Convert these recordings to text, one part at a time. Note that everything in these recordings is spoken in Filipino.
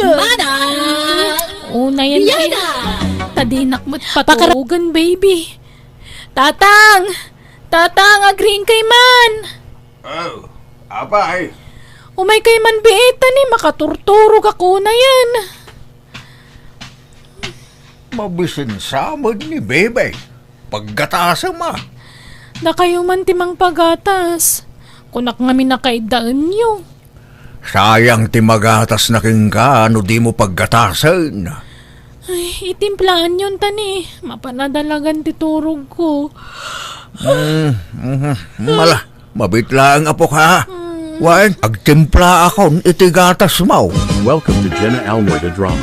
Mana! Una yan Yan eh. na! Tadinak mo't paturugan, baby. Tatang! Tatang, agring kay man! Oh, apay. Umay kay man biita ni makaturturog ako na yan. Mabisin samad ni bebe. Paggatasa ma. Na kayo man timang pagatas. Kunak nga minakaidaan nyo. Sayang ti magatas na king ka, ano di mo paggatasan. Ay, itimplaan yun tani. Mapanadalagan titurog ko. Mala, mabitla ang apo ka. Wan, agtimpla ako itigatas mo. Welcome to Jenna Almeida Drama.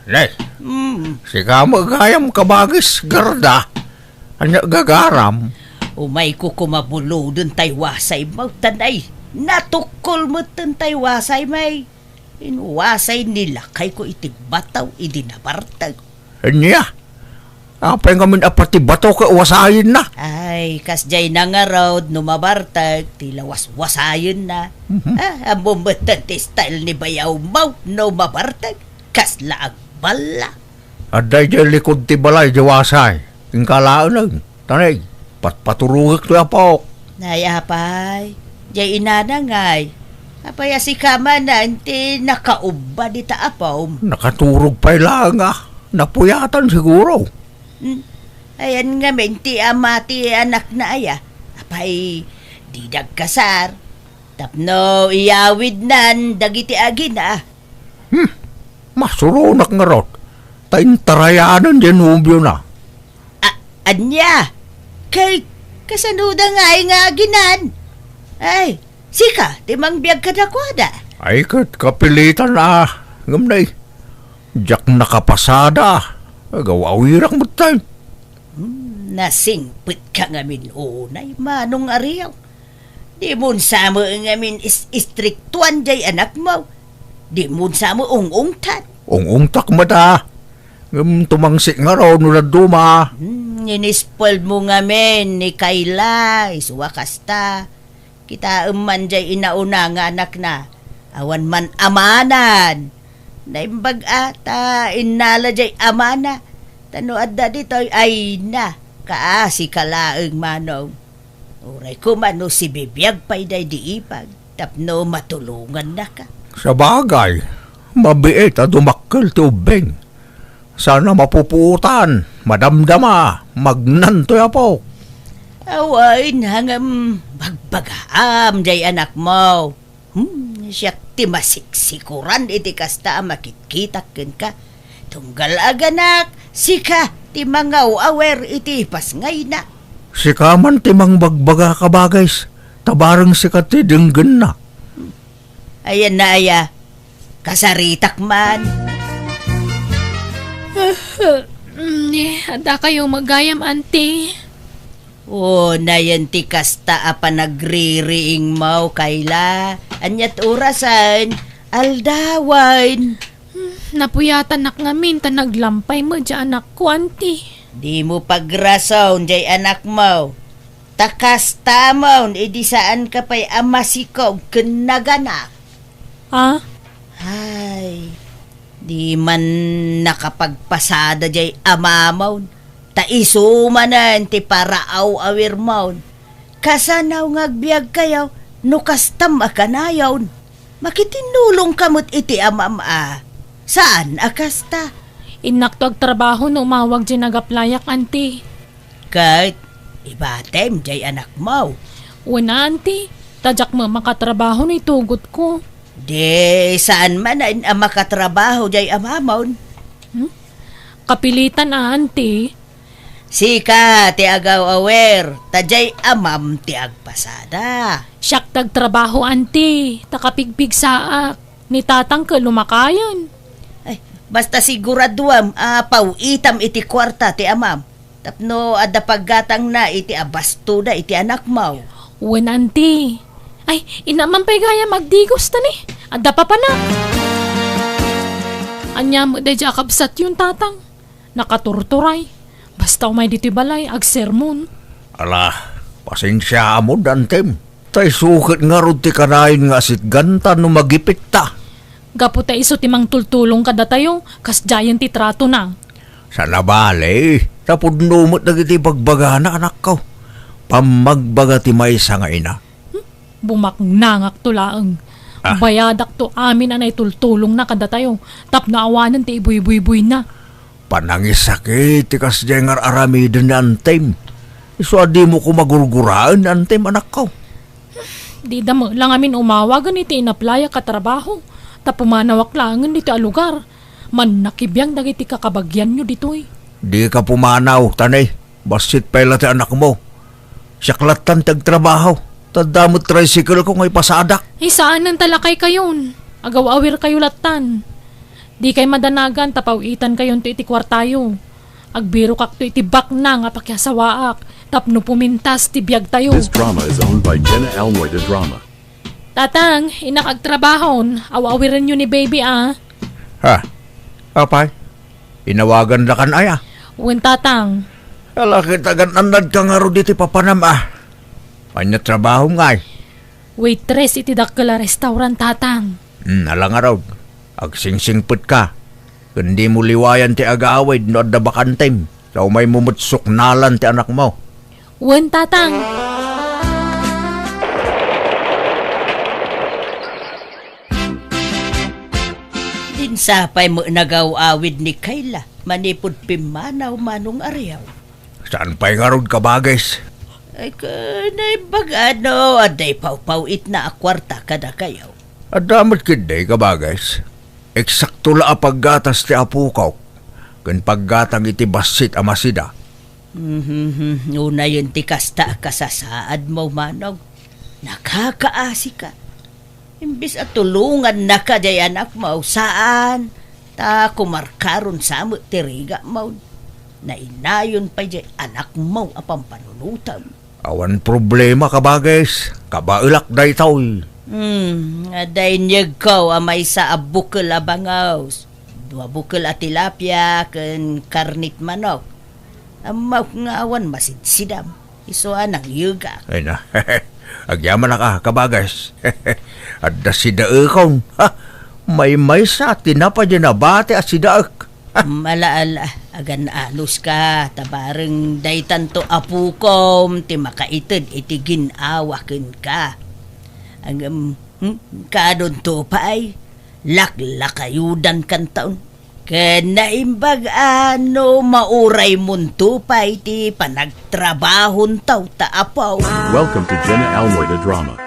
Nay, sika magayam kabagis garda. Anya gagaram. Umay ko kumabulo dun tay wasay mo tanay. Natukol mo dun tay wasay may. Inuwasay nila kay ko itigbataw idinabartag. Anya, apay ngamin apati bato ka wasayin na. Ay, kasjay na nga raw numabartag, tilawas wasayon na. Ang bumbatan ti style ni Bayaw Mau no mabartag. Kasla ang bala. Aday dyan likod ti balay di wasay. Ingkalaan lang. Tanay, patpaturugak to apok. Nayapay, jay inana ngay. Apaya si kama na hindi nakauba di taapaw. Nakaturog pa lang Napuyatan siguro. Ayan nga menti amati anak na aya. Apay, di dagkasar. Tapno iyawid nan dagiti agina. Masurunak nga rot. Taintarayanan dyan hubyo na. Anya, kay kasanuda nga aginan. Ay, sika, timang biyag kadakwada. Ay kat kapilitan na. Ngamnay. Diyak nakapasada. Agawawirak mo tayo. Nasingpit ka ngamin unay, manong ariyaw. Di mo samo ngamin istriktuan jay anak mo. Di mo samo ungungtan. Ungungtak mata. Tumangsik nga raw nulad duma. Inispol mo ngamin ni Kayla, isuwakasta. Kita man jay inauna nga anak na. Awan man amanan. Naimbag ata, inala jay amana. Tano adda dito'y ay na. Kaasi kalaeng manong. Uray ko mano si bibiyag pa'y day diipag. Tapno matulungan na ka. Sa bagay, mabiit at dumakkel ti ubeng. Sana mapuputan, madamdama, magnantoy apo. Awain hangam bagbagam jay anak mo. Siyak ti masiksikuran iti kasta makitkitak ken ka. Tunggal aganak, sika ti mangaw awer iti pasngay na. Sika man timang bagbaga kabagays, tabarang sika ti denggen na. Ayan na aya, kasaritak man. Ada kayo magayam, auntie. Na yan ti kasta apa nagririing mau Kayla. Anyat orasan, aldawan. Napuyatan nak ngamin ta naglampay mo dyan anak ko, auntie. Di mo pagrasaw jay anak mo. Takasta mo, edi saan ka pa'y amasikaw kenaganak. Ha? Ay, di man nakapagpasada jay amamaw. Taisumanan ti paraaw awir maun. Kasanaw ngagbiag kayaw, no kastam akanayaw. Makitinulong kamot iti amama. Saan akasta? Inak to agtrabaho no umawag dyan nagaplayak, auntie. Kahit ibatem jay anak mo. Una, auntie. Tadyak mo makatrabaho no itugot ko. Di saan man ang makatrabaho jay amamaw. Kapilitan, auntie. Sika ti agaw awer, tajay amam ti agpasada. Siyak tagtrabaho, auntie. Takapigpig saak. Ni tatang ka lumakayan. Ay, basta siguraduam, pauitam iti kwarta ti amam. Tapno adda paggatang na iti abastuda iti anak mo. Uwan, auntie. Ay, inaman pa'y gaya magdigos ta ni. Adda pa na. Anya mo da jakabsat yung tatang. Nakaturturay. Basta umay dito'y balay, ag sermon. Ala, pasensya mo, Dantem. Tay sukit nga ron ti kanayin nga asit ganta no magipit ta. Gapo ta iso timang tultulong kada tayo, kas giant ti trato na. Sa nabali, tapod numot na kiti pagbagana anak ko. Pamagbaga ti maysa nga ina. Bumaknangak to laeng. Bayadak to amin anay tultulong na kada tayo. Tap na awanan ti ibuy-buy-buy na. Panangis sakit, tikas jengar aramidin ni Antem. Iso adi mo ko magurguraan, Antem, anak ko. Di damo lang amin umawagan iti inaplaya katrabaho. Tapumanawak langan dito a lugar. Man nakibiyang dagiti kakabagyan nyo dito'y. Di ka pumanaw, tanay. Basit pala ti anak mo. Siyaklatan tagtrabaho. Tadamot tricycle ko ngay pasadak. Saan ang talakay kayon? Agaw-awir kayo latan. Di kay madanagan tapawitan kayon to iti kwartayo. Agbiro kak to iti bak na nga pakyasawaak. Tapno pumintas ti biyag tayo. This drama is owned by Jenna Almoida Drama. Tatang, inakagtrabahon. Awawiran nyo ni baby ah. Ha? Apay? Inawagan na kan aya. Uwin tatang. Ala kita gananad ka nga ro diti papanam ah. Panya trabaho ngay. Waitress iti dakkel restaurant tatang. Ala nga raw. Agsingsingput ka. Kundi mo liwayan ti agaawid no adda bakantem. So may mumutsok nalan ti anak mo. Uwin tatang. Dinsapay mo nagaw-awid ni Kayla. Manipod pimanaw manong ariyaw. Saan pa'y nga ron ka bagais? Ay kanay bagano, aday pawpawit na akwarta kada kayaw. Adamat kinday ka bagais. Eksakto la paggatas ti apukaw. Kun paggatang iti basit amasida. Una yun ti kasta kasasaad mo manong. Nakakaasi ka. Imbis at tulungan na ka day anak mo, saan? Ta kumarkaron sa mo tiriga mo. Nainayon pa day anak mo apang panunutan. Awan problema ka bagais. Kabailak day taw'y. Aday niyag ko amay sa abukal abangaws. Dua bukal at tilapia ken karnit manok. Amaw nga awan masidsidam. Iso anang yuga. Ay na, agyaman na ka, kabagais. At da si daekong, may sa tinapa dyan na bate at si daek. Malaala, agan alos ka, tabareng daytan to apukom, ti makaitid iti ginawakin ka. Ang kadon to pa ay, laklakayudan kan taon. Kanaimbag ano, mauray munto pa iti panagtrabahon taw taapaw. Welcome to Jenna Almoida Drama.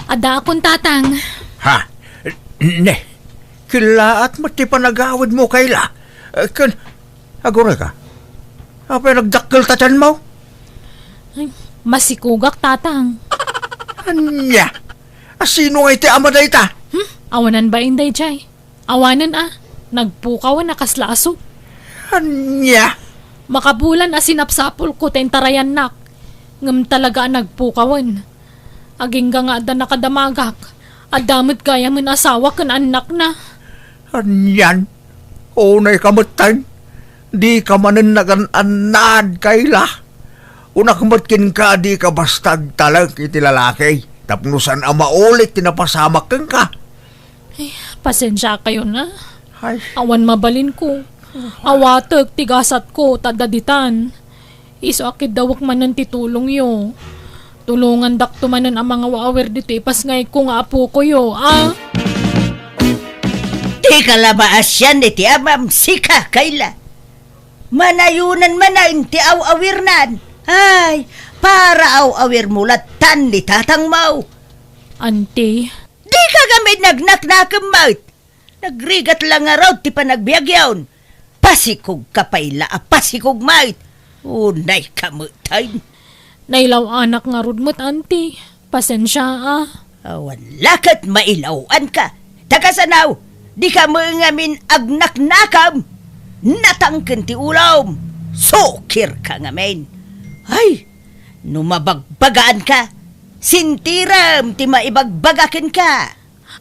Ada akong tatang. Ha? Ne, kilaat mo ti panagawad mo kayla. Agora ka? Apay nagdakkel tatan mo? Ay, masikugak tatang. Anya? Asino nga iti amaday ta? Awanan ba inday jay? Awanan ah. Nagpukawan na kaslaso. Anya? Makabulan asinapsapol ko ten tarayan nak. Ngam talaga nagpukawan. Aging nga da nakadamagak. Adamot kaya man asawa kan anak na. Anyan? Unay kamutan? Di ka manan nagananad kayla. Unakmatkin ka di ka bastag talag iti lalaki. Tapnusan ama ulit tinapasamak kang ka. Pasensya kayo na. Ay, Awan mabalin ko. Awatag tigasat ko tadaditan. Iso akid dawak manan titulong yo. Tulungan dakto manan ang mga waawer dito ipas ngay ko nga apo ko yo. Di kalabaas yan iti amam sika Kayla. Manayunan manain ti awawirnan. Ay, para awawir mulat tan di tatang mau. Ante, Di ka gamit nagnaknakam maut. Nagrigat lang nga raw ti panagbiagyawn. Pasikog kapayla a pasikog maut. Unay kamutay. nailaw anak nga rudmot ante. Pasensya Awan lakat mailawan ka. Takasanaw, di ka mo ngamin agnaknakam. Natangken ti ulawm. Sokir ka ngamin. Ay, numabagbagaan ka. Sintiram ti maibagbagakin ka.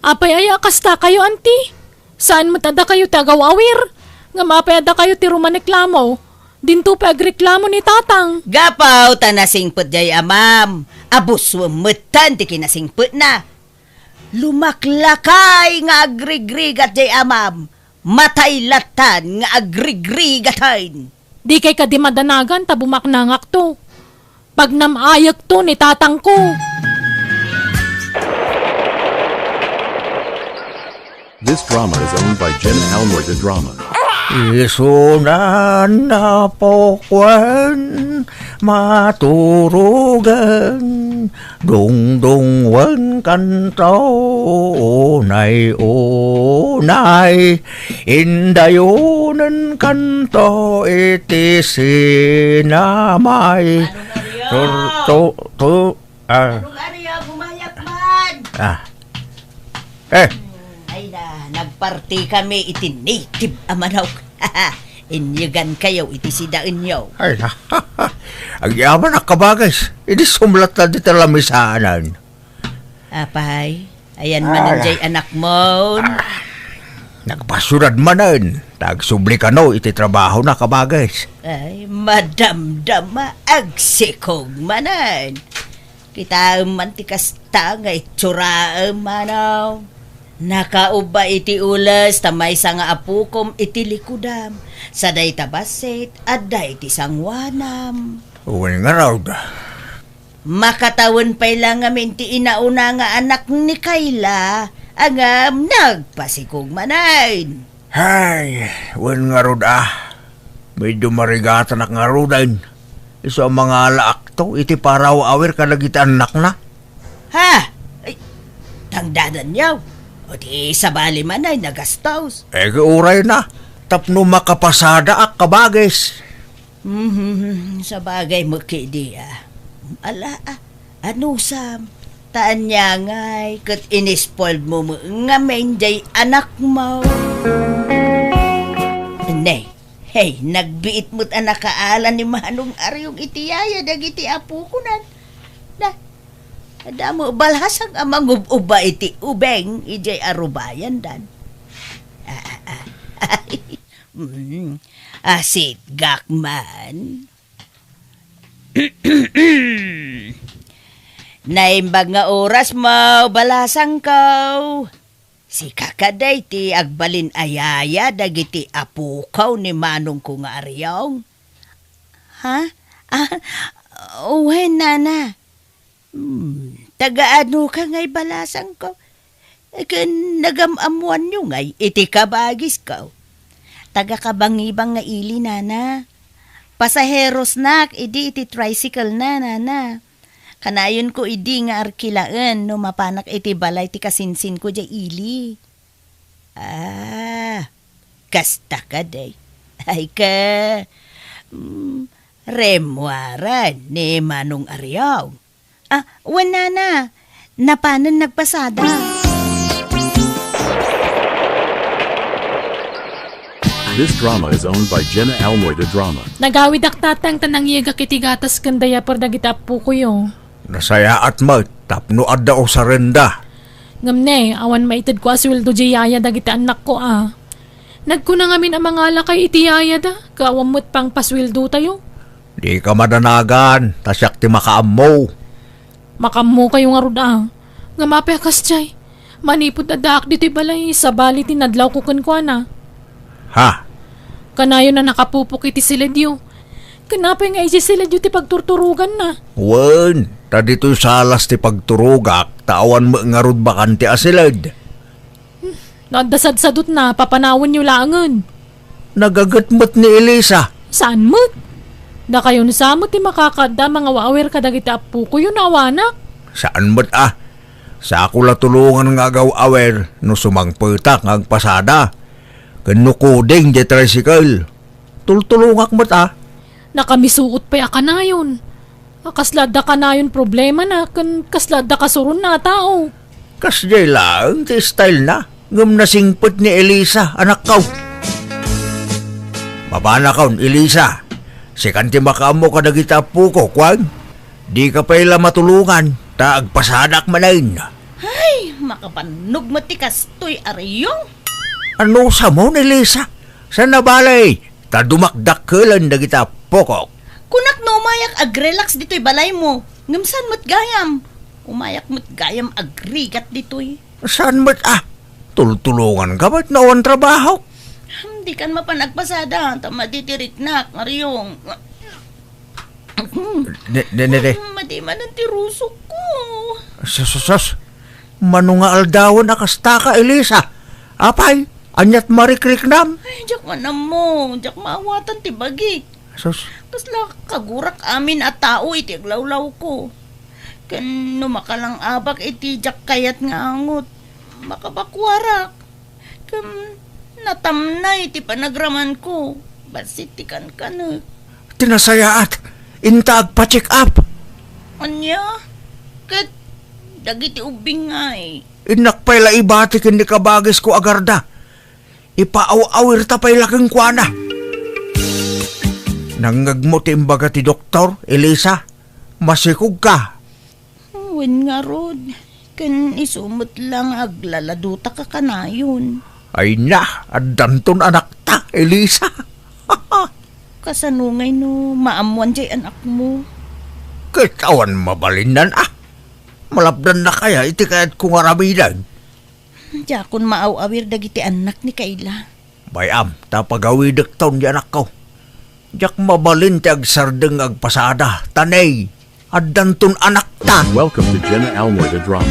Apay aya kasta kayo ante. Saan matada kayo tagawawir? Nga mapeda kayo ti rumaneklamo. Dinto pa agreklamo ni tatang. Gapaw tanasingput jay amam. Abus wumutan ti kinasingput na. Lumaklakay nga agrigrigat jay amam. Matay latan nga agrigrigatain. Di kay ka di madanagan ta bumaknangak to. Pag namayak to ni tatang ko. This drama is owned by Jenna Almoida Drama. Isunan na pokwan, maturugan, dungdungwan kanto, unay, indayunan kanto, iti sinamay. Anong ariyo, bumayak man? Ay na, nagparty kami iti native amanaw. Inyagan kayo iti sidaan nyo. Ay, ang yaman na kabagas, hindi sumlat na dito lamisaanan. Apay, ayan mananjay anak mo. Nagpasurad manan, tagsubli ka no, iti trabaho na kabagas. Ay, madamdama agsikog manan. Kita man ti kasta nga itsura manaw. Nakauba iti ulas tamay sa nga apukom iti likudam. Saday tabasit aday ti sangwanam. Uwan nga raw da. Makatawan pa'y lang amin ti inauna nga anak ni Kayla. Angam nagpasikog manayn. Ay, uwan nga raw da. Medyo marigatan ak nga raw din. Iso ang mga alaak to, iti paraw awir ka nagita anak na. Ha? Ay, tangdadan yaw. O di sabali man ay nagastos. Uray na. Tapno makapasada ak kabagas. Sa bagay mo kidi Ala ano sam? Taan niya ngay kat inispoiled mo nga mainday anak mo. Nay, hey, nagbiit mo't anak kaalan ni Manong Aryong itiyaya dagiti apo ko nan. Na, adamo balhasang amang uba iti ubeng ijay arubayan dan. Asit gakman. Naimbag nga oras mo, balasang ko. Si kakaday ti agbalin ayaya dagiti apukaw ni Manong ko nga Aryong. Ha? Uwen nana. Taga-ano ka ngay balasang ko? Nagamamuan nyo ngay, iti kabagis ko. Taga-kabangibang nga ili, nana. Pasaheros nak, idi iti tricycle na, nana. Kanayon ko idi nga arkilaan, no mapanak iti balay ti kasinsin ko jay ili. Kasta ka day. Ay ka, remwaran ni Manong Aryong. Wala na. Napanan nagpasada. This drama is owned by Jenna Almoida Drama. Nagawid ak tatang tanang iyaga kiti gatas kandaya por dagita po ko yo. Nasaya at mag, tapno adda o sarenda. Ngamne, awan maitid ko asweldo di yaya dagita anak ko Nagkuna ngamin ang mga lakay iti yaya da, kawamot pang pasweldo tayo. Di ka madanagan, tasyak ti makaammo. Makammo kayo nga ruda. Nga mapekas jay. Manipod na daak dito'y balay, sa bali tinadlaw ko kankwana. Ha? Kanayo na nakapupok iti siledyo. Kanapay nga iti siledyo ti pagturturugan na. Wen, ta dito'y salas ti pagturugak, tawan mo nga rod bakan ti asilad. Nadasad-sadot na, papanawan nyo langan. Nagagatmot ni Elisa. Saan mo? Da kayo nasamot ti makakada mga wawer kadagiti apu ko yun awanak. Saan mo't Sa ako la tulungan nga agaw awer no sumangputak ang pasada. Kanukuding di tricycle. Tultulungak mo't Nakamisuot pa ka na yun. Kaslada ka na yun problema na, kaslada ka surun na tao. Kasjay lang, ti style na. Ngam na singpot ni Elisa, anak kaw. Mabana kaw, Elisa. Sikan ti makaamo ka nagita po ko, kwag. Di ka pala matulungan, taagpasadak manayin. Ay, makapanog matikas to'y Aryong. Ano sa mo, Elisa? Sa nabalay, tadumakdak kelan dagita pokok. Kunak no umayak ag-relax dito'y balay mo. Ngamsan mo't gayam. Umayak mo't gayam agrigat dito'y. Saan mo't tultulungan ka ba't nawan trabaho? Hindi kan mapanagpasada. Tama ditirik nak, Maryong. Ne. Madiman ang tirusok ko. Sus. Manunga aldawan akasta ka, Elisa. Apay, anyat marikriknam. Ay, jak manam mo. Jak maawatan ti bagi. Sus, Kasla kagurak amin at tao iti aglawlaw ko. Kan makalang abak iti jak kayat nga angot. Makabakwarak. Kan natamnay iti panagraman ko. Basit ti kan kanak. tinasayaat. Intag pa-check up. Anya? Kat dagiti ubing nga eh. Inakpay la ibati kindi kabagis ko agarda. Ipaaw-awir tapay laking kwana. Nangagmo ti imbaga ti doktor, Elisa. Masikog ka. Wen nga rod. Kan isumot lang aglaladuta ka kanayon. Ay na, adanton anak ta, Elisa. Kasanungay no maamuan jay anak mo. Kitawan mabalinan Malapdan na kaya iti kaya't kung aramidan. Jakon maaw-awir dagiti anak ni Kayla. Bayam, tapagawidek taon di anak ko. Jak mabalin ti agsardeng agpasada, tanay, adanton anak ta. Welcome to Jenna Almoida Drama.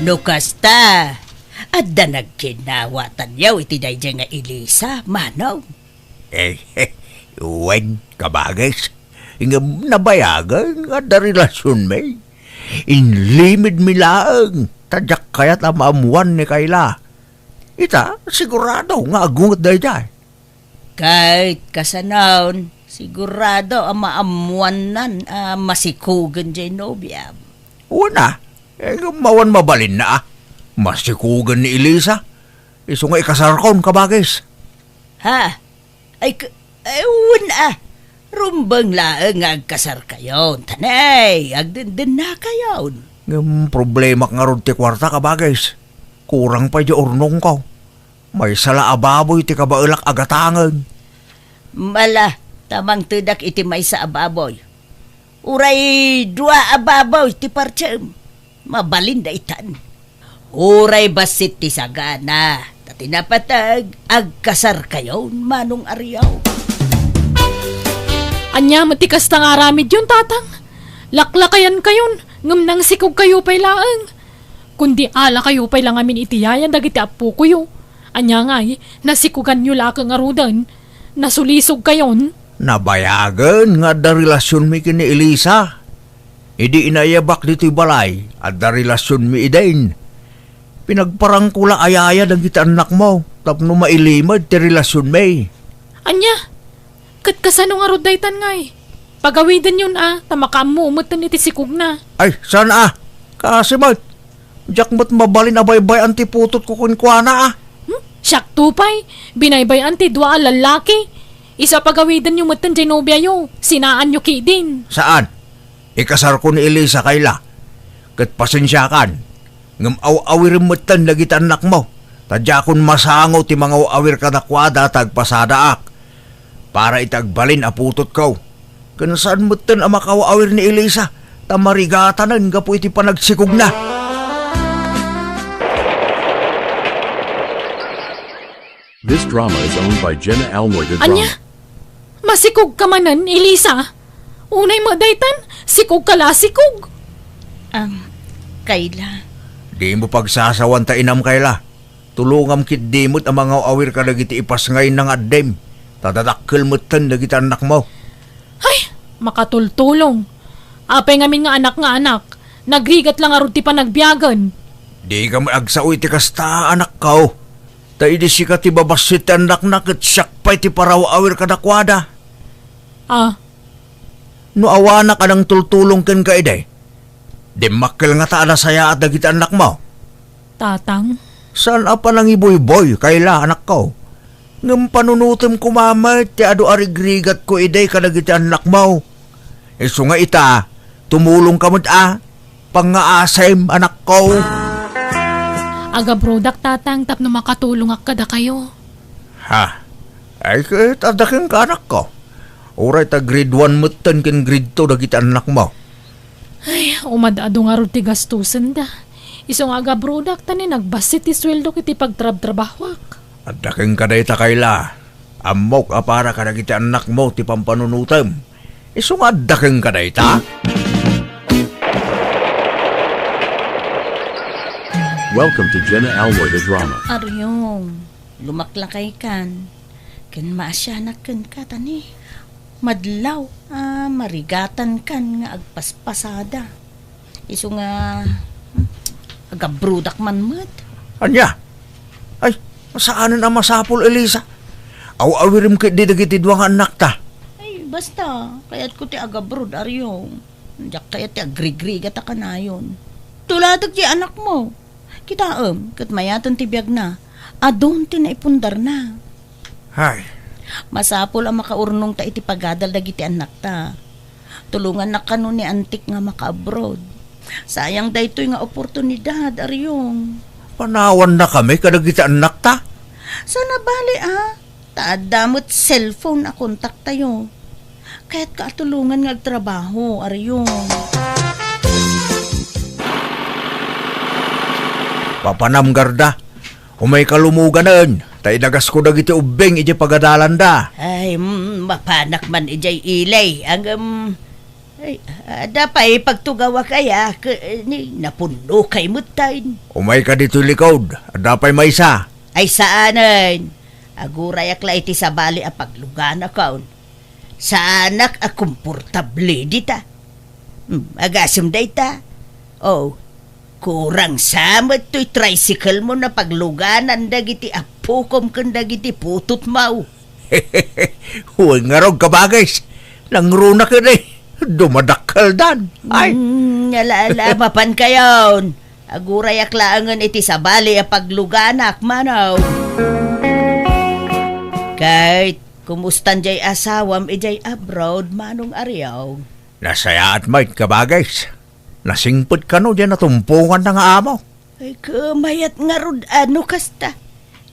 Nukasta, adda nagkinawatan yaw iti dayjay nga Elisa, manaw. Wen, kabagis. Ingam nabayagan nga da relasyon may. Inlimid milaang, tadyak kaya't amamuan ni Kayla. Ita, sigurado nga agungot dayjay. Kahit kasanaon, sigurado ang maamuanan masikugan jay nobya. Una, mawan mabalin na Masikugan ni Elisa. Iso nga ikasarkon kabagis. Ha? Una. Rumbang laang agkasar kayon. Tanay, agdenden na kayon. Ngam problema nga ron ti kwarta kabagis. Kurang pa di urnong ko. May sala ababoy ti kabailak agatangan. Mala, tamang tudak iti may sa ababoy. Uray dua ababoy ti partsem. Mabalin da itan. Uray basit ti sagana. Tatinapatag, agkasar kayon manong aryaw. Anya, matikas tang aramid yun, tatang. Laklakayan kayon, ngam nang sikog kayo pa'y laang. Kundi ala kayo pa'y lang amin itiyayan dagiti apo kuyo. Anya nga nasikugan nyo lakang arudan. Nasulisog kayon. Nabayagan nga da relasyon mi kini Elisa. Idi inayabak dito'y balay at da relasyon mi idain. Pinagparang kula ayaya dagiti anak mo tapno mailimad ti relasyon mi. Anya, kat kasano nga rudaytan nga Pagawidan yun tamakamu umutan iti sikog na. Ay, sana Kasi mat, jak mat mabalin abaybay antiputot ko kunkwana Siyak tupay, binaybay anti dua lalaki. Isa pagawidan yung matan dyan nobya yo, sinaan nyo kidin. Saan? Ikasar ko ni Elisa Kayla. Kat pasensyakan. Ngam aw-awir matan lagi anak mo. Tadya kun masango ti mga awir kadakwada tagpasadaak. Para itagbalin aputot ko. Kung saan matan ang makaw-awir ni Elisa. Tamarigatanan nga po iti panagsikog na. This drama is owned by Jenna Almoida Drama. Anya, masikog ka manan, Elisa. Unay mo daytan, sikog ka la sikog. Kayla. Di mo pagsasawan ta inam Kayla. Tulungam kit dimot ang mga awir ka dagiti ipas ngayon ng addem. Tadadakkel mutan dagiti anak mo. Ay, makatultulong. Apay ngamin nga anak, nagrigat lang aruti pa nagbiyagan. Di ka maagsaoy ti kasta anak ko. Ta idi si ka ti babasit anak na kat siyak pa'y ti paraw awir kadakwada. No awana ka ng tultulong ken ka iday. Di makkel nga ta saya at dagiti anak mo. Tatang, Saan apa nang iboy-boy Kayla anak ko? Ngam panunutim ko mama ti ado arigrigat ko iday ka dagiti anak mo. Iso nga ita, tumulong ka mo't pangaasem anak ko. aga brodak tatang tapno makatulong ak kada kayo. Ha? Ay, tadaking ka anak ko. Oray ta grade 1 mutan kin grade 2 dagiti anak mo. Ay, umadado nga ron ti gastusan da. Isong aga brodak tani nagbasit ti sweldo kiti pagtrab-trabahwak. At daking ka ta Kayla. Amok para ka dagiti anak mo ti pampanunutem. Isungad daking ka ta. Welcome to Jenna Almoy the Drama. Aryong, lumaklakay kan. Kan maasyanak kan ka tani. Madlaw, marigatan kan nga agpaspasada. Iso nga, agabrudak man mat. Anya? Ay, saan na masapol, Elisa? Aw-awirim ka di dagiti duwang anak ta. Ay, basta, kaya't ko ti agabrod, Aryong. Diyak kaya't ti agrigriga ta kanayon. Tuladag ti anak mo. Kitaam, kat mayatan ti biyag na. Adon ti naipundar na. Ay, Masapol ang makaurnong ta iti pagadal dagiti anak ta. Tulungan na kano ni antik nga maka-abroad. Sayang daytoy nga oportunidad, Aryong. panawan na kami kadagiti anak ta. Sana bali taadamot cellphone na kontak tayo. Kaya't kaatulungan nga agtrabaho, Aryong. Papanamgarda. Umay kalumuganan. Tay dagas ko dagiti ubeng iti pagadalan da. Ay, mapanak man ijay ilay. Ang, dapay pagtugawa kaya, napuno kay mutain. Umay ka dito likod. Adapay maysa. Ay saanan? Aguray akla iti sabali a paglugana kaon. Saanak a komportable dita. Agasim dayta. Oh, kurang samat to'y tricycle mo na pagluganan dagiti apukom kan dagiti putot mau. Huwag nga rog kabagais. Nangruna ka na dumadakal dan. Ay, Nalalapapan kayon. Aguray aklaangan iti sabali a pagluganak manaw. Kahit kumustan jay asawam ijay abroad manong Aryaw. nasaya at may kabagais. Nasingpot ka no dyan natumpungan ng amo. Ay kamayat nga rod ano kasta.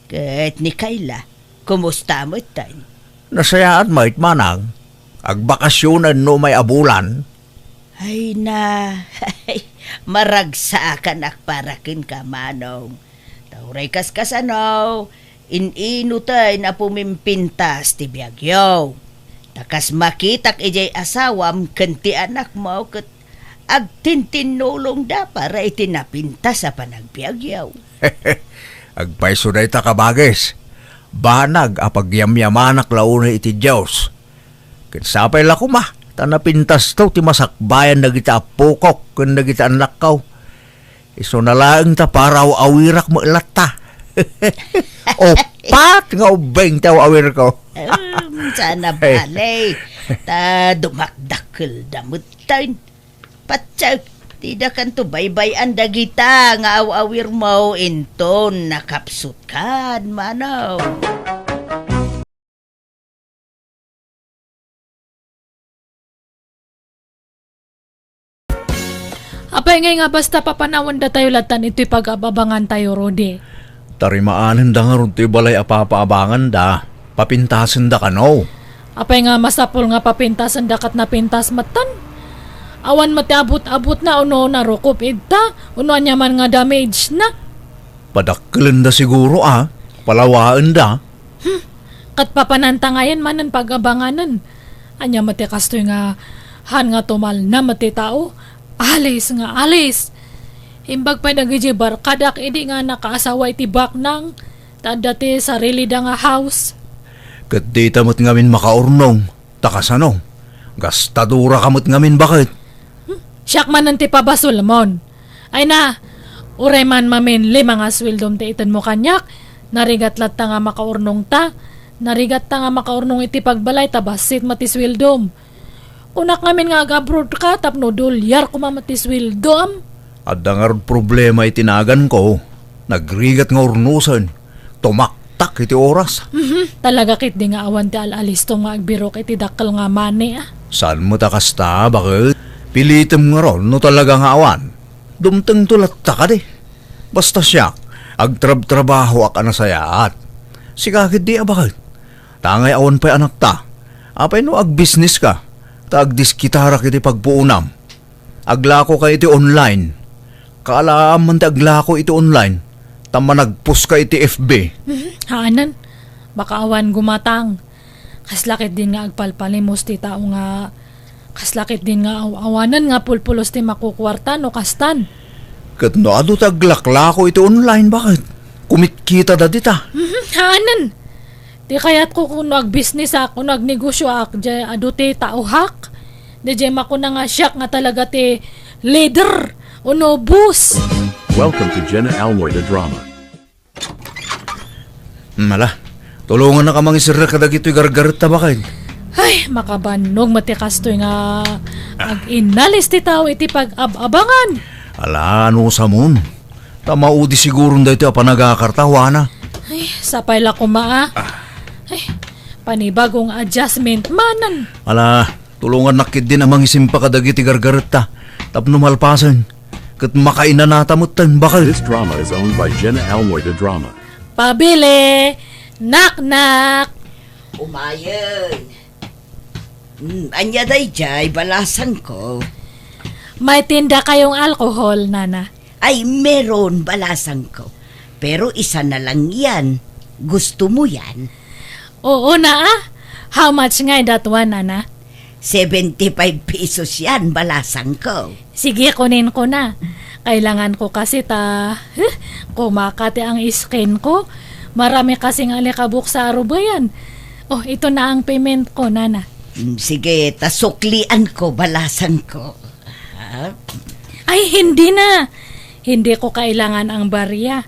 Kahit ni Kayla, kumusta mo tayo? Nasaya at may manang. Agbakasyonan no may abulan. Ay na, maragsakan akparakin ka manong. Tauray kaskasanaw, inintay na pumimpintas ti biyagyaw. Takas makitak ijay asawam kanti anak mo kat agtintinulong da para itinapinta sa panagbiagyaw. Agpaiso na ita kabagis. Banag apagyamyamanak launa iti Diyos. Kinsapay la kuma, tanapintas to ti masakbayan na kita apukok kun na kita anak kaw. Iso na lang ta paraw awirak mo ilata. Opat nga ubeng taw awir ko. Sana balay, ta dumakdakil damutan. Patsak, tidak kan to baybay-an dagita nga awawir mo inton nakapsut kan manaw. Apay ngay nga basta papanawan da tayo latan ito'y pag-ababangan tayo, Rodi. Tarimaanan da nga ron ti balay apapaabangan da. Papintasan da kano. Apay nga masapol nga papintasan dakat na pintas matan. Awan mati abot-abot na uno na rukop idta. Uno anya man nga damage na. Padakkelan da siguro Palawaan da. Kat papananta ngayon manan pag-abanganan. Anya mati kastoy nga han nga tumal na mati tao. Alis nga alis. Imbag pa nagjibar kadak idi nga nakaasawa iti baknang. Tadati sarili da nga house. Kat di tamot ngamin makaurnong. Takasano? Gastadura kamot ngamin bakit? Siyak man nanti pabasol mon. Ay na, uray man mamin 5 nga swildom ti itan mo kanyak. Narigat lat ta nga makaurnong ta. Narigat ta nga makaurnong iti pagbalay tabasit mati swildom. Unak ngamin nga agabrod ka tapno dolyar kumamati swildom. At dangar problema itinagan ko. Nagrigat nga urnusan. Tumaktak iti oras. Talaga kit di nga awan ti alalis tong nga agbirok iti dakkel nga mani Saan mo takasta? Bakit? Pilitem nga ron no talaga nga awan. Dumteng tulat ta ka di. Basta siya, agtrab-trabaho ak anasayaat. Sikakit di bakit? Tangay awan pa'y anak ta. Apay no ag business ka. Taag diskitara kiti pagpuunam. Aglako ka iti online. Kaalaam man ti aglako iti online. Tama nagpost ka iti FB. Haanan, baka awan gumatang. Kaslakit din nga agpalpalimos ti tao nga. Kaslakit din nga awanan nga pulpulos ti makukwartan o kastan. Kat no ado taglaklako iti online, bakit? Kumitkita da dita. Haanan, di kaya't ko kung nag-business ako, nagnegosyo ako, di ado ti tauhak. Di ako na nga siyak nga talaga ti leader o no bus. Welcome to Jenna Almoy the Drama. Mala, tulungan na ka mga isira kadag ito'y gargarit na bakit? Ay, makabanog matikas to'y nga ag-inalis ti tao iti pag-abangan. Ala, ano sa mon? Tamaudi siguro na ito panagakartawa na. Ay, sapay la kumaa. Ay, panibagong adjustment manan. Ala, tulungan nakit din amang isimpa kadag iti gargarit ta. Tapno malpasan. Kat makainanatamutan bakit? This drama is owned by Jenna Almoy the Drama. Pabili! Nak-nak! Umayon. Anya day jay, balasan ko. May tinda kayong alcohol, Nana. Ay, meron balasan ko. Pero isa na lang yan. Gusto mo yan? Oo na ah. How much nga that one, Nana? 75 pesos yan, balasan ko. Sige, kunin ko na. Kailangan ko kasi kumakati ang skin ko. Marami kasing alikabok sa aruba yan. Oh, ito na ang payment ko, Nana. Sige, tasuklian ko, balasan ko. Ha? Ay, hindi na. Hindi ko kailangan ang barya.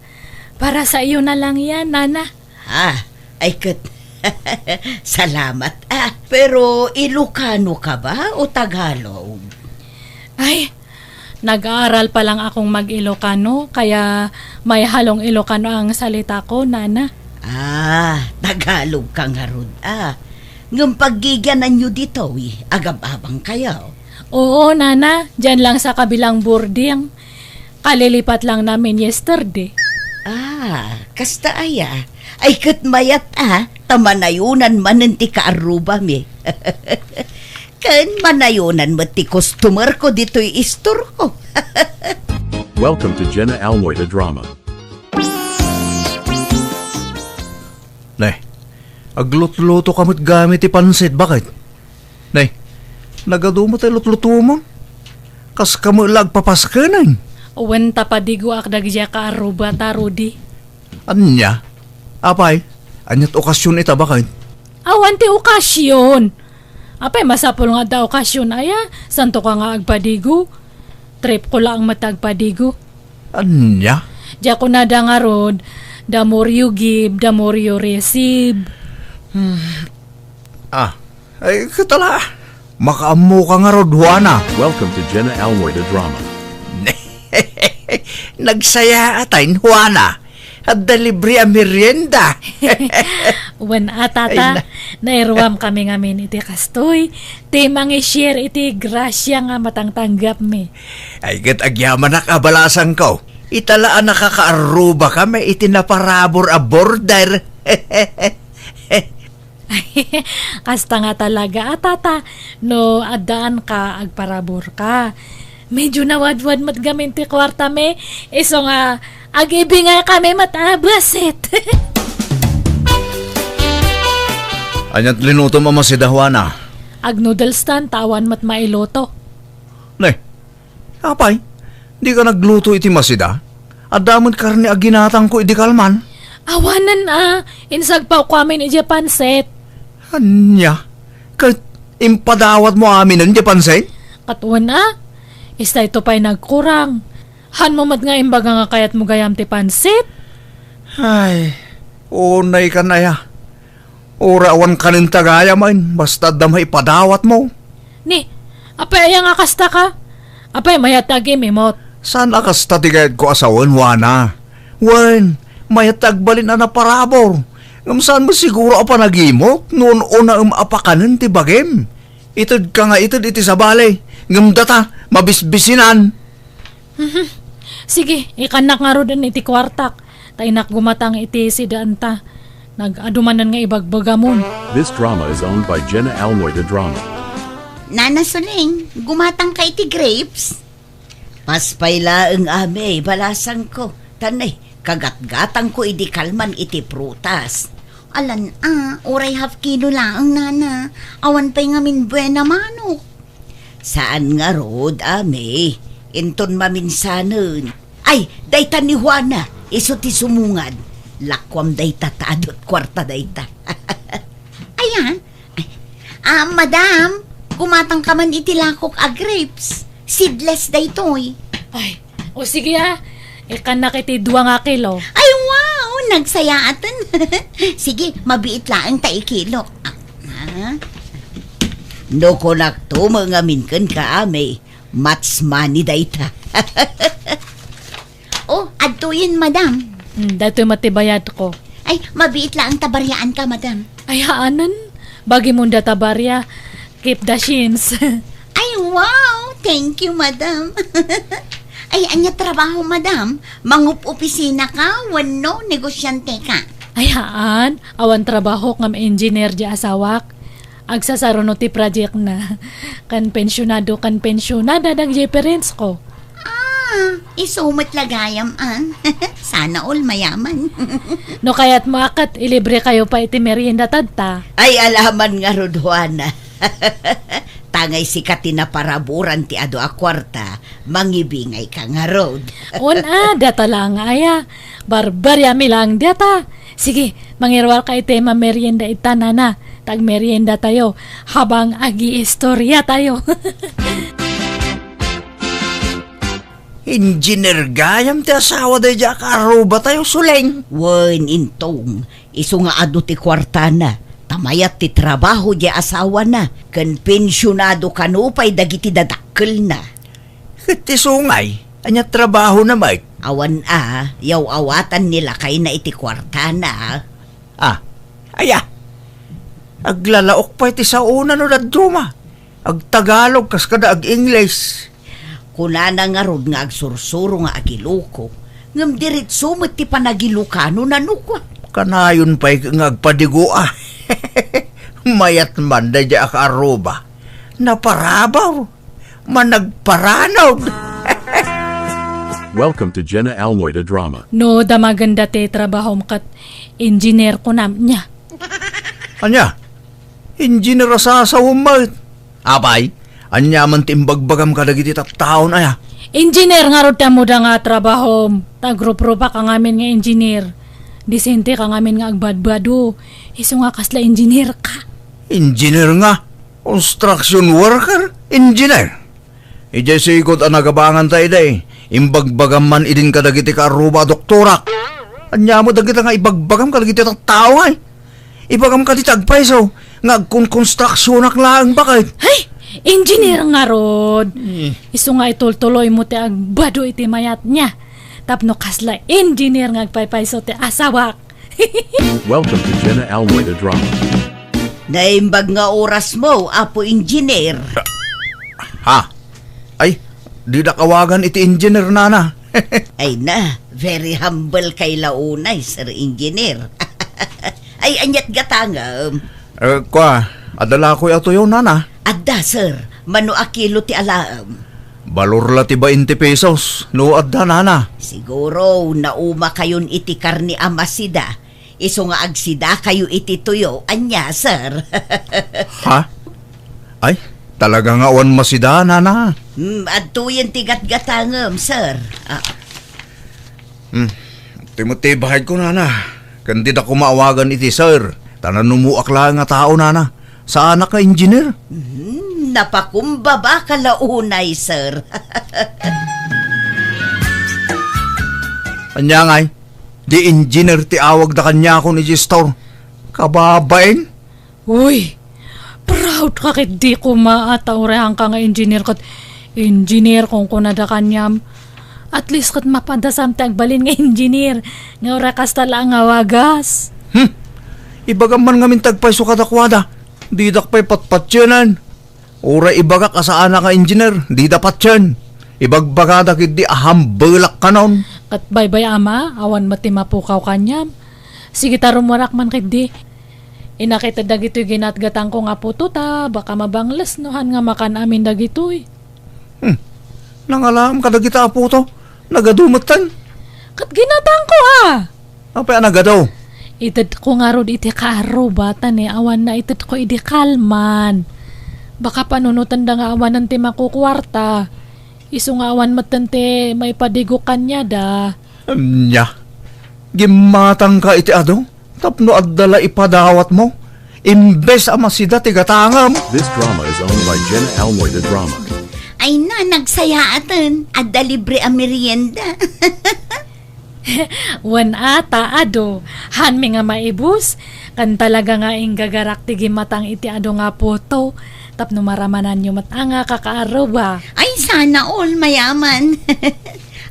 Para sa iyo na lang yan, Nana. Ay, salamat. Pero Ilocano ka ba o Tagalog? Ay, nag-aaral pa lang akong mag-Ilocano, kaya may halong Ilocano ang salita ko, Nana. Tagalog ka nga rod. Ngam paggigyanan nyo dito, agab-abang kayo. Oo, Nana. Diyan lang sa kabilang boarding. Kalilipat lang namin yesterday. Kasta aya. Ay kat mayat tamanayunan man ti kaaruba mi. Kan manayunan mo ti customer ko dito'y istor ko. Welcome to Jenna Almoy the Drama. Nay, aglut-luto kamot gamit ti pansit, bakit? Nay, nagadumot ay lut-luto mo? Kas kamo lagpapaskanan. Uwan tapadigo akdagja ka aruba ta, Rudy. Anya? Apay, anyat okasyon ita, bakit? Awan ti okasyon. Apay, masapol nga da okasyon aya. Santo ka nga agpadigo. Trip ko lang matagpadigo. Anya? Diya ko na da nga rod. The more you give, the more you receive. Ay katala. Makaamo ka nga rod, Juana. Welcome to Jenna Almoy the Drama. Nagsaya atayin, Juana. At dalibre ang merienda. Wen atata, nairwam kami ngamin iti kastoy. Ti mangi-share iti grasya nga matangtanggap mi. Ay gat agyaman na kabalasan ko. Italaan nakakaaruba kami iti naparabor a border. Kasta nga talaga atata, no adaan ka agparabor ka. Medyo nawadwad matgamin ti kwarta me. Iso nga, agibi nga kami matabasit. Anyat linuto mama si Dahwana. Ag noodles tan, tawan mat mailoto. Nay, apay, di ka nagluto iti masida? Adamot karni aginatang ko iti kalman. Awanan insagpaw ko amin iti panset. Anya? Kat impadawat mo amin ang pansit? Katuan Ista ito pa'y nagkurang. Han mo mat nga imbaga nga kayat mo gayam ti pansit. Ay, unay ka na ya. Urawan ka nin tagaya man, basta damay padawat mo. Ni, apay nga kasta ka? Apay mayatagi mimot. Saan akas tatigayad ko asawan, Wana? Wan, mayatag balin na naparabor. Ngam saan mo siguro apa nagimok? Noon una apakanan ti bagem. Itod ka nga itod iti sabali. Ngam data, mabisbisinan. Sige, ikanak nga ro din iti kwartak. Tainak gumatang iti si Danta. Nag-adumanan nga ibagbagamon. This drama is owned by Jenna Almoida Drama. Nana Suling, gumatang kay ti grapes? Paspayla ang ame, balasang ko. Tanay, kagat-gatang ko idi kalman iti prutas. Alan, oray half kilo lang, nana. Awan pa'y ngamin buena manok. Saan nga rod, ame? Inton maminsanon. Ay, dayta ni Juana, iso ti sumungad. Lakwam dayta taadot kwarta dayta. Ayan. Madam, kumatang ka man itilakok a grapes. Seedless daytoy. Ay, o sige ikan na kiti 2 nga kilo. Ay, wow! Nagsayaatan. Sige, mabiit lang ta ikilo. No ko nakto mga minkan ka, ame. Mats money dayta. Oh, adtuyin, madam. Dato matibayad ko. Ay, mabiit lang ang tabaryaan ka, madam. Ay, haanan. Bagi mo tabarya. Keep the shins. Ay, wow! Thank you, madam. Ay, anya trabaho, madam? Mangup opisina ka, wano negosyante ka. Ay, haan. Awan trabaho ngam engineer di asawak. Agsasaruno ti project na. Kan pensyonada dag parents ko. Isumot lagayam, Sana all mayaman. No kaya't maakat, ilibre kayo pa iti merienda tadta. Ay, alaman nga rod, Juana. Tangay sikati na paraburan ti ado a kwarta, mangibingay ka nga rod. Data lang aya. Barbarya mi lang data. Sige, mangirwal ka iti merienda itanana. Tag merienda tayo habang agi-istorya tayo. Engineer gayam ti asawa day Jack Aruba tayo Suling. Wen intong, iso nga ado ti kwarta na. Tamayat ti trabaho di asawa na. Kan pensyonado kanupay dagiti dadakkel na. Iti sungay, anya trabaho na Mike. Awan yaw awatan nila kay na iti kwarta na. Aya. Aglalaok pa iti sa una no daduma. Ag Tagalog kas kada ag English. Kunana nga rod nga agsursuro nga agiloko. Ngam diritso met ti panagilukano nanukwa. Kanayon pa'y nga agpadigo Mayat man da Jack Aruba. Naparabaw. Managparanaw. Welcome to Jenna Almoida Drama. No, damaganda te trabaho kat engineer ko niya. Anya? Engineer sa umay. Abay, anya man timbagbagam kadagiti taon aya. Engineer nga rod mo da nga trabaho. Tagrup-rupa ka ngamin nga engineer. Disente ka ngamin nga agbadbado. Iso nga kasla engineer ka. Engineer nga. Construction worker. Engineer. Ije sikot ang nagabangan tayo day. Imbagbagam man idin kadagiti ka Aruba doktorak. Anya mo dagiti nga ibagbagam kadagiti tao ay. Ibagam kaditi agpaiso. Nga constructionak lang bakit? Ay! Engineer nga rod. Iso nga itultuloy mo ti agbado iti mayat niya. Tapno kasla engineer nga agpaypayso ti asawak. Welcome to Jenna Almoida Drama. Naimbag nga oras mo, apo engineer. Ha? Ay, di na kawagan iti engineer nana. Ay na, very humble kay launay, sir engineer. Ay, anyat gatangam. Adala ko ato yun nana. Adda, sir, mano akilo ti alaam. Balor la ti 20 pesos. No adda nana. Siguro, nauma kayon iti karni amasida. Iso nga agsida kayo iti tuyo, anya, sir. Ha? Ay, talaga nga awan masida nana. Adto yan ti gatgatangam, sir. Timuti bahid ko nana. Kandi da ko maawagan iti sir. Tanan numuak lang nga tao nana. Sa anak ka engineer. Napakumbaba ka launay, sir. Anya ngay, di engineer ti awag da kanya ko ni Gistor. Kababain? Uy! Proud ka kit di ko maataurehan ka nga engineer kat engineer kung kunada kanyam. At least kat mapadasam ti agbalin nga engineer. Nga ora kasta lang nga wagas. Ibagam man ngamin tagpay sukadakwada. Di dakpay patpatyanan. Ora ibagak asa anak ka engineer. Di dapat yan. Ibagbaga dakit di ahambelak kanon. Kat baybay ama, awan mati mapukaw kanyam. Sige tarumarak man kidi. Inakita dagito'y ginatgatang ko nga puto ta, baka mabanglas nohan nga makan amin dagito'y. Nangalam ka na kita po to. Nagadumatan. Kat ginatang ko Apa nagadaw? Itad ko nga rod iti karo bata ni awan na itad ko idi kalman. Baka panunutan da nga awan ng timakukwarta. Iso nga awan matante may padigo kanya da. Nya. Gimatang ka iti ado. Tapno adala ipadawat mo. Imbes ama sida tigatangam. This drama is owned by Jenna Almoy the Drama. Ay na, nagsaya atan. Adda libre ang merienda. Wan ata ado. Han mi nga maibus. Kan talaga nga gagarak tigi matang iti ado nga puto. Tapno maramanan nyo matanga kakaaraw ba. Ay, sana all mayaman.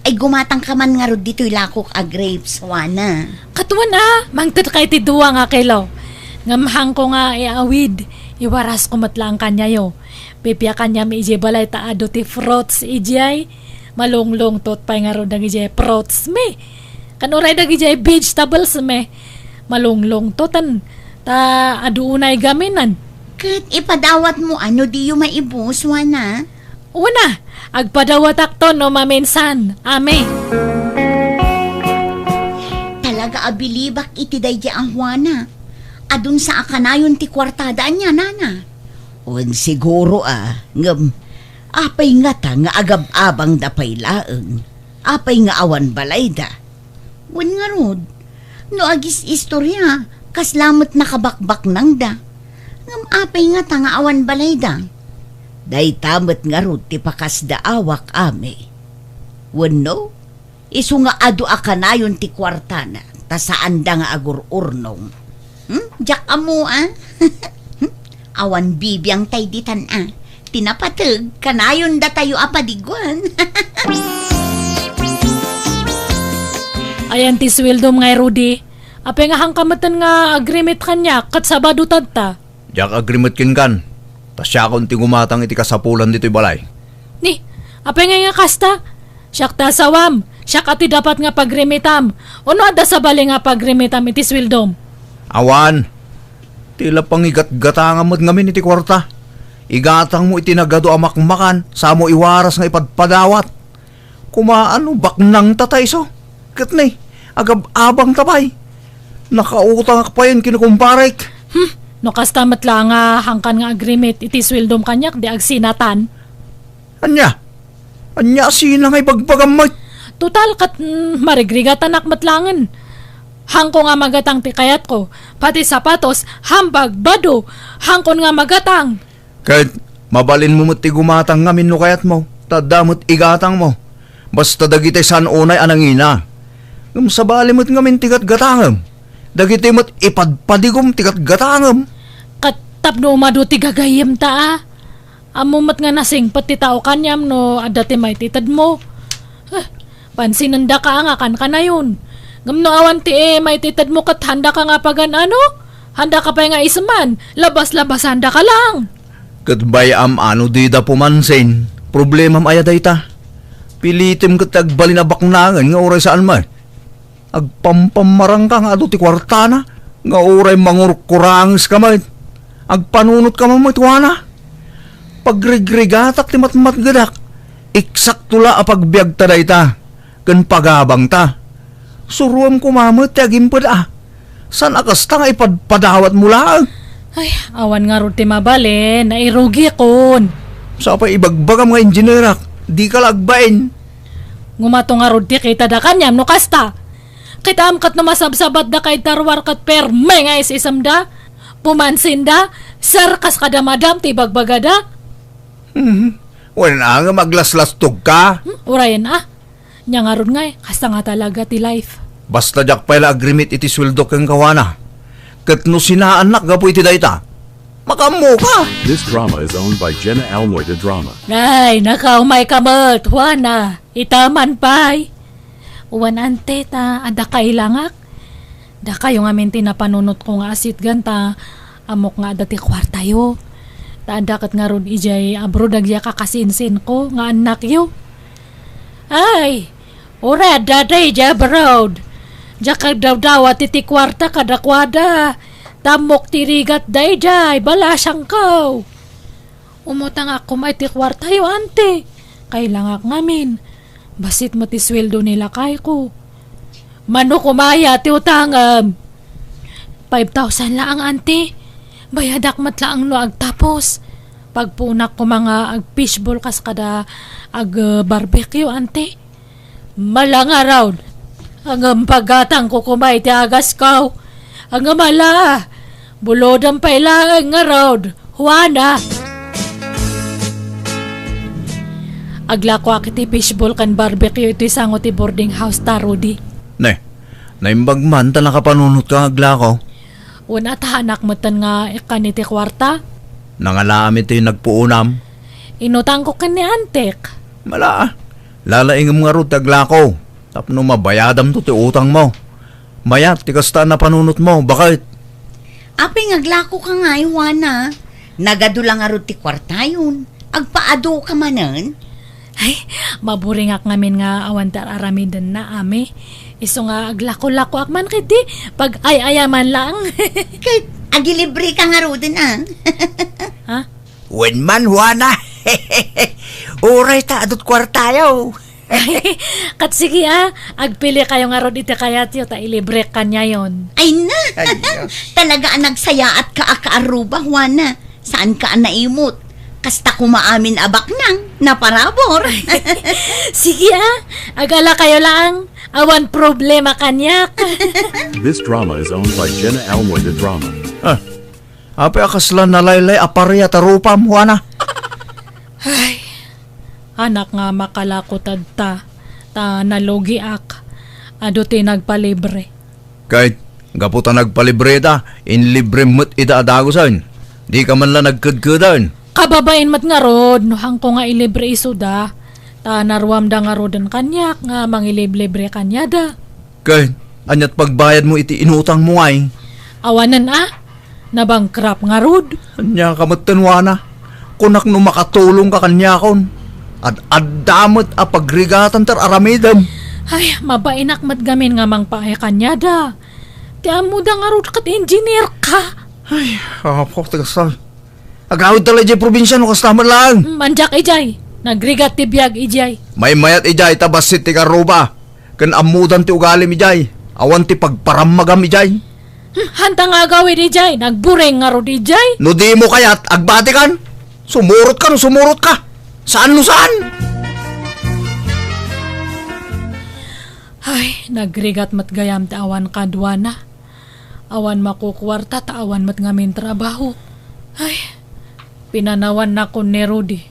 Ay, gumatang ka man nga rod dito'y lakok a grapes, wana. Katuan mangtad kay ti duwa nga kilo. Ngamhang ko nga iawid. Iwaras ko matlang kanya yo. Pipya kanya mi ije balay taado ti fruits ijay. Malunglong tot pay nga ro dag ije fruits me. Kanuray dag ije vegetables me. Malunglong totan ta aduunay gaminan. Kat ipadawat mo ano di yung maibus, wana. Una, agpadawat akto no maminsan. Ame. Talaga abilibak iti day ang wana. Adun sa akanayon ti kwartadaan niya, nana. Un siguro ngam, apay nga ta nga agab-abang dapay laeng. Apay nga awan balay da. Wan nga rod. No agis istorya, kaslamot nakabakbak nang da. Ngam apay nga ta nga awan balay da. Day tamat nga ro ti pakas da awak ame. Wano, isu nga adu akanayon ti kwartana, ta saan da nga agur-urnong. Jak amo, Awan bibiyang tay ditan, Tinapatag, kanayon da tayo apadiguan. Ayan ti sweldo nga Rudy. Apay nga hangkamatan nga agreement kanya kat sabado tadta. Jak agreement kin kan. Tas siya akong tingumatang iti kasapulan dito'y balay. Ni, apay nga kasta. Siyak ta sawam. Siyak ati dapat nga pagremitam. Ono ada sa bali nga pagremitam iti swildom. Awan. Tila pang igat-gatangan mo't ngamin iti kwarta. Igatang mo iti nagado amakmakan. Sa mo iwaras nga ipadpadawat. Kumaano baknang tatay so. Katnay, agab-abang tabay. Nakautang pa yun kinukumparek. No kasta matla nga hangkan nga agreement iti swildom kanyak di agsinatan. Anya? Anya sina nga ibagbagam mo? Total kat marigrigatan ak matlangan. Hangko nga magatang ti kayat ko. Pati sapatos, hambag, bado. Hangkon nga magatang. Kahit mabalin mo mo't gumatang ngamin no kayat mo. Tadamot igatang mo. Basta dagiti san unay anangina. Ngam sabali mo't ngamin tigat gatangam. Dagiti mo't ipadpadigom tigat gatangam. Kat tapno umado ti gagayem ta Amumat nga nasing pati tao kanyam no adati may titad mo. Pansinanda ka nga kan na yun. Ngamno awan ti may titad mo kat handa ka nga pagan ano? Handa ka pa nga isaman. Labas-labas handa ka lang. Katbay ano di da pumansin. Problemam ayaday ta. Pilitim kat agbalinabak nangan nga oray saan man. Agpampamarang ka nga ado ti kwartana. Nga oray mangurkurangs ka man. Agpanunot ka man mo itwana. Pagregregatak ti matmatgadak. Eksakto la apagbiag ta day ta. Kan pagabang ta. Suruam kumamot ti agimpad San akas ta nga ipadpadawat mo lang? Ay, awan nga ro ti mabali. Nairugi kon. Sa pa ibagbagam nga engineerak. Di ka lagbain. Ngumato nga ro ti kita da kanyam no kasta. Kita amkat na masabsabat da kay tarwar kat perme nga isisam da. Pumansin da. Sarkas kada madam ti bagbagada. Wala nga maglaslastog ka. Urayan Nya nga ron nga kasta nga talaga ti life. Basta jak pala agreement iti sweldo kang kawana. Kat no sinaanak gapo iti dayta. Makamu ka. This drama is owned by Jenna Almoy the Drama. Ay, nakaumay kamot. Wana, itaman pay. Uwan ante ta, ada kailangak. Da kayo nga minti na panunot ko nga asit ganta. Amok nga dati kwartayo. Taadakat nga ron ijay abroad agya kakasinsin ko nga anak yo. Ay, ura daday ja abroad. Diya ka daw at iti kwarta kadakwada. Tamok tirigat dayjay, balasang kaw. Umutang ako may iti kwarta yo, ante. Kailangak ngamin. Basit mo ti sweldo nila kay ko. Mano kumaya ti utangam. 5,000 lang, ante. Bayadak matlaang no agtapos. Pagpunak ko mga ag fishball kas kada ag barbecue, ante. Malang araw. Ang pagatang ko kumay ti agas kaw. Ang mala. Bulodang pailangan nga road. Juana. Aglako akiti fishball kan barbecue ito isang ti boarding house ta, Rudy. Naimbag man ta nakapanunot ka agla ko. Una ta anak mo tan nga ikan iti kwarta. Nangalami ti nagpuunam. Inutang ko kan ni Antek. Mala, lalaingam nga ro tagla ko. Tapno mabayadam to ti utang mo. Mayat, ti kasta na panunot mo, bakit? Aping aglako ka nga, Juana. Nagadulang nga ro ti kwarta yun. Agpaado ka manan. Ay, maburingak ngamin nga awan tar aramidan na ame. Iso nga aglako-lako akman kiti. Pag ay-ayaman lang. Kahit agilibre ka nga ro din, ah. Ha? When man, Juana. Uray ta, adot kwartayaw. Kat sige agpili kayo nga ron iti kayat yun, ta ilibre kanya yon. Ay na! Talaga ang nagsaya at kaakaaruba, Juana. Saan ka ang naimot? Kasta kumaamin abak nang naparabor. Sige agala kayo lang. Awan problema kanyak. This drama is owned by Jenna Almoida Drama. Ape akaslan na laylay aparya tarupam, Juana. Ay, anak nga makalakotad ta nalugi ak. Ado ti nagpalibre. Kahit gaputa nagpalibre ta, inlibre mo't itaadagosan. Di ka man lang nagkudkudan. Kababain mat nga rod, no hang ko nga ilibre isuda. Ta narwam da nga rodan kanyak nga mangilibre kanya da. Kahit anyat pagbayad mo iti inutang mo ay. Awanan nabangkrap nga rod. Anya kamatan, Juana. Kunak no makatulong ka kanya kon. At addamot a pagrigatan tar aramidam. Ay, mabainak mat gamin nga mangpaay kanya da. Ti amo da nga rod kat engineer ka. Ay, kapok, tagasal. Agawid talaga dyan probinsya no kastaman lang. Manjak ijay, nagrigat ti biyag ijay. May mayat ijay, tabasit ti karuba. Kan amudan ti ugalim ijay. Awan ti pagparamagam ijay. Hanta nga gawin ijay, nagbureng nga rod ijay. No di mo kayat, agbati kan. Sumurot ka no, sumurot ka. Saan no saan? Ay, nagrigat mat gayam ti awan kadwana. Awan makukwarta ta awan mat ngamin trabaho. Ay, pinanawan na ko ni Rudy.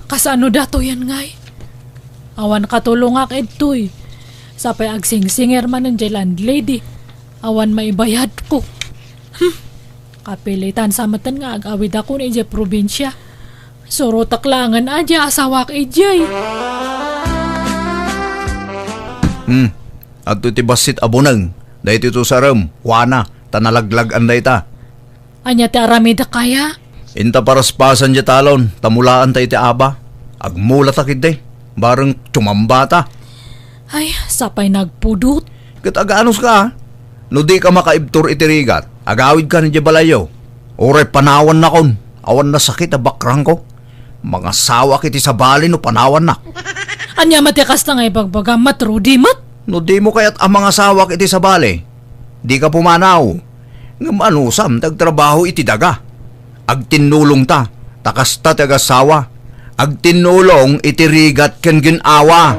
Kasano dato yan ngay? Awan katulong ak edtoy. Sapay agsing-singer man ng landlady. Awan maibayad ko. Kapilitan sa matan nga agawid ako ni Ije probinsya. Suro taklangan aja asawak Ije. At iti basit abunang. Dahil ito sa ram, Juana, tanalaglag anday ta. Anya ti aramida kaya? Inta paraspasan dya talon, tamulaan ta iti aba. Agmula takid day, bareng tumambata. Ay, sapay nagpudot. Kat agaanos ka, no di ka makaibtur iti rigat, agawid ka ni balayo. Oray panawan na kon, awan na sakit a bakrang ko. Mga sawa kiti sa bali no panawan na. Anya matikas na nga ibagbaga Rudy mat. No di mo kaya't ang mga sawa kiti sa bali. Di ka pumanaw. Ngam anusam, tagtrabaho iti daga. Agtinulong ta, takas ta tagasawa. Agtinulong iti rigat ken ginawa.